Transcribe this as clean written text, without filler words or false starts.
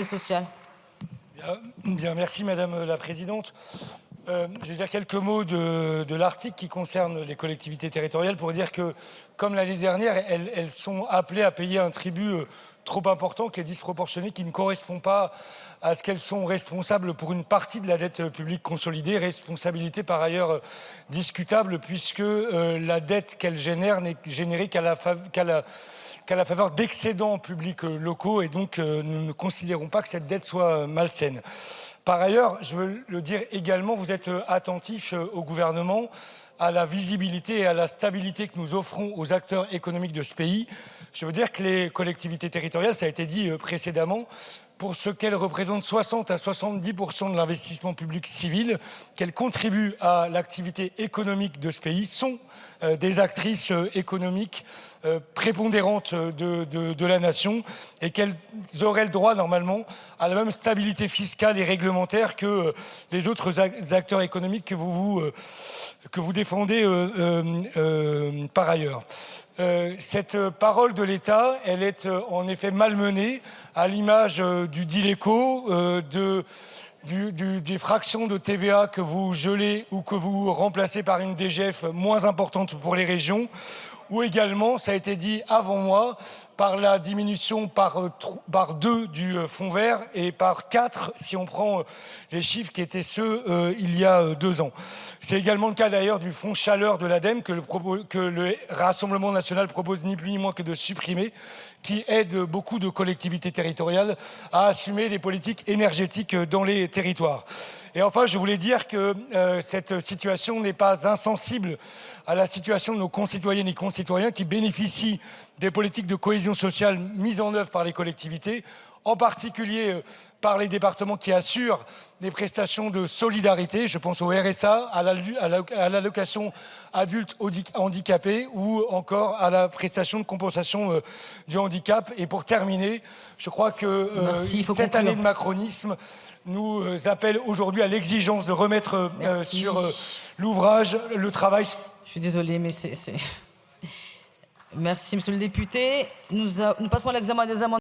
Social. Bien, merci Madame la Présidente. Je vais dire quelques mots de l'article qui concerne les collectivités territoriales pour dire que, comme l'année dernière, elles sont appelées à payer un tribut trop important, qui est disproportionné, qui ne correspond pas à ce qu'elles sont responsables pour une partie de la dette publique consolidée, responsabilité par ailleurs discutable puisque la dette qu'elle génère n'est générée qu'à la faveur d'excédents publics locaux et donc nous ne considérons pas que cette dette soit malsaine. Par ailleurs, je veux le dire également, vous êtes attentifs au gouvernement à la visibilité et à la stabilité que nous offrons aux acteurs économiques de ce pays. Je veux dire que les collectivités territoriales, ça a été dit précédemment, pour ce qu'elles représentent 60 à 70% de l'investissement public civil, qu'elles contribuent à l'activité économique de ce pays, sont des actrices économiques prépondérantes de la nation et qu'elles auraient le droit normalement à la même stabilité fiscale et réglementaire que les autres acteurs économiques que vous défendez par ailleurs. Cette parole de l'État, elle est en effet malmenée à l'image du DILECO, des fractions de TVA que vous gelez ou que vous remplacez par une DGF moins importante pour les régions, ou également, ça a été dit avant moi, par la diminution par 2 du fonds vert et par 4 si on prend les chiffres qui étaient ceux il y a 2 ans. C'est également le cas d'ailleurs du fonds chaleur de l'ADEME que le Rassemblement national propose ni plus ni moins que de supprimer, qui aide beaucoup de collectivités territoriales à assumer les politiques énergétiques dans les territoires. Et enfin, je voulais dire que cette situation n'est pas insensible à la situation de nos concitoyennes et concitoyens qui bénéficient des politiques de cohésion sociale mises en œuvre par les collectivités, en particulier par les départements qui assurent des prestations de solidarité. Je pense au RSA, à l'allocation adulte handicapé ou encore à la prestation de compensation du handicap. Et pour terminer, je crois que cette année de macronisme nous appelle aujourd'hui à l'exigence de remettre sur l'ouvrage le travail. Je suis désolée, mais c'est... Merci, monsieur le député. Nous passons à l'examen des amendements.